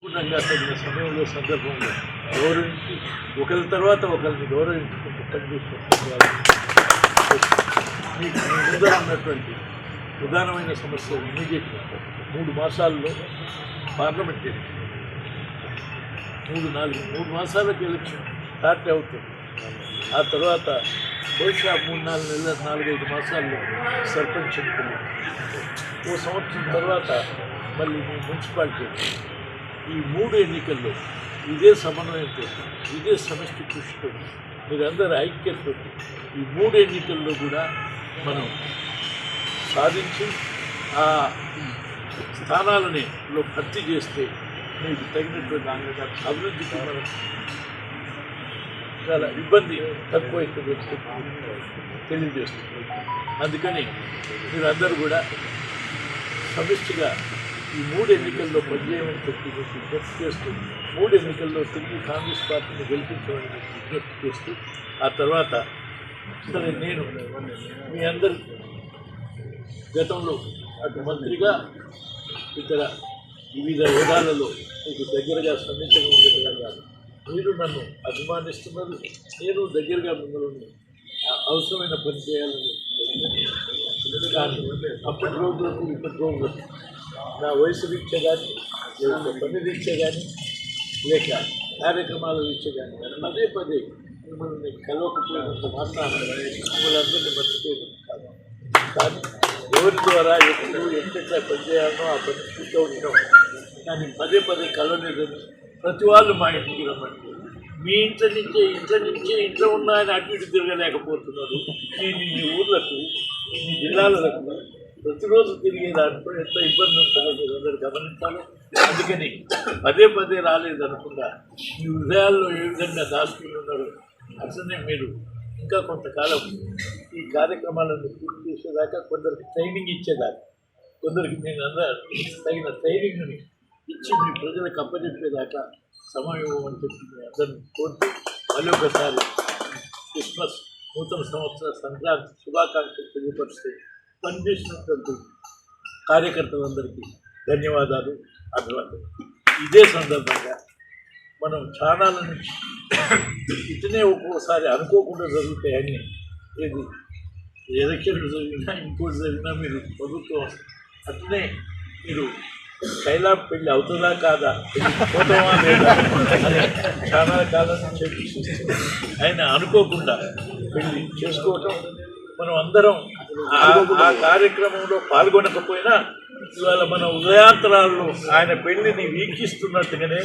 పూర్ణంగా తగిన సమయంలో సందర్భంలో గౌరవించి ఒకరి తర్వాత ఒకరిని గౌరవించుకుంటూ పనిచేస్తున్న మీకు ముందర ఉన్నటువంటి ప్రధానమైన సమస్య ఇమీడియట్ 3 మాసాల్లో పార్లమెంట్ ఎన్నికలు 3 మాసాలకు ఎలక్షన్ స్టార్ట్ అవుతుంది. ఆ తర్వాత బహుశా 3-4 నెలల 4-5 మాసాల్లో సర్పంచ్ ఎన్నికలు, ఓ సంవత్సరం తర్వాత మళ్ళీ మీ మున్సిపాలిటీ. ఈ 3 ఎన్నికల్లో ఇదే సమన్వయంతో, ఇదే సమష్టి కృషితో, మీరందరూ ఐక్యతతో ఈ 3 ఎన్నికల్లో కూడా మనం సాధించి ఆ స్థానాలని భర్తీ చేస్తే మీకు తగినటువంటి అభివృద్ధికి మనం చాలా ఇబ్బంది తక్కువ తెలియజేస్తుంది. అందుకని మీరందరూ కూడా సమిష్టిగా ఈ 3 ఎన్నికల్లో పనిచేయమని చెప్పి విజ్ఞప్తి చేస్తూ 3 ఎన్నికల్లో తిరిగి కాంగ్రెస్ పార్టీని గెలిపించమని విజ్ఞప్తి చేస్తూ ఆ తర్వాత సరే నేను మీ అందరికీ గతంలో అటు మంత్రిగా ఇతర వివిధ హోదాలలో మీకు దగ్గరగా స్పందించడం ఉండేది. మీరు నన్ను అభిమానిస్తున్నారు, నేను దగ్గరగా మిమ్మల్ని అవసరమైన పని చేయాలని. కానీ అప్పటి రోజులకు ఇప్పటి రోజులకు నా వయసు రీత్యా కానీ, లేక పని రీత్యా కానీ, లేక కార్యక్రమాల రీత్యా కానీ పదే పదే మిమ్మల్ని కలవకపోయినంత మాత్రాన మిమ్మల్ని అందరినీ మర్చిపోయినాం కాదు. కానీ ఎవరి ద్వారా ఎప్పుడు ఎంతెట్లా పనిచేయాలనో ఆ పని పూర్తవుతున్నాం. కానీ పదే పదే కలవలేదని ప్రతి వాళ్ళు మా ఇంటికి రమ్మంటే మీ ఇంట్లో ఉన్న ఆయన అటు ఇటు తిరగలేకపోతున్నారు. మీ ఊర్లకు, మీ జిల్లాలకు ప్రతిరోజు తిరిగే దాంట్లో ఎంత ఇబ్బంది ఉంటుందో మీరు అందరూ గమనించాలి. అందుకని పదే పదే రాలేదనకుండా మీ హృదయాల్లో ఏ విధంగా దాచుకుని ఉన్నారో అట్లనే మీరు ఇంకా కొంతకాలం ఈ కార్యక్రమాలను పూర్తి చేసేదాకా, కొందరికి ట్రైనింగ్ ఇచ్చేదాకా, కొందరికి నేను తగిన ట్రైనింగ్ని ఇచ్చి మీ ప్రజలకు అప్పచెప్పేదాకా సమయం ఇవ్వమని చెప్పి మీ అందరినీ కోరుతూ మళ్ళీ ఒకసారి క్రిస్మస్, నూతన సంవత్సర సంక్రాంతి శుభాకాంక్షలు తెలియపరుస్తూ పనిచేసినటువంటి కార్యకర్తలందరికీ ధన్యవాదాలు, అభివాదాలు. ఇదే సందర్భంగా మనం ఛానల్ నుంచి ఇతనే ఒక్కోసారి అనుకోకుండా జరుగుతాయని, ఏది ఎలక్షన్లు జరిగినా ఇంకోటి జరిగినా మీరు ప్రభుత్వం అట్లనే మీరు కైలా పెళ్ళి అవుతుందా కాదా, పోతామా లేదా అని చాలా కాలం నుంచి ఆయన అనుకోకుండా పెళ్ళి చేసుకోవటం, మనం అందరం ఆ కార్యక్రమంలో పాల్గొనకపోయినా ఇవాళ మన ఉదయాంతరాల్లో ఆయన పెళ్లిని వీక్షిస్తున్నట్టుగానే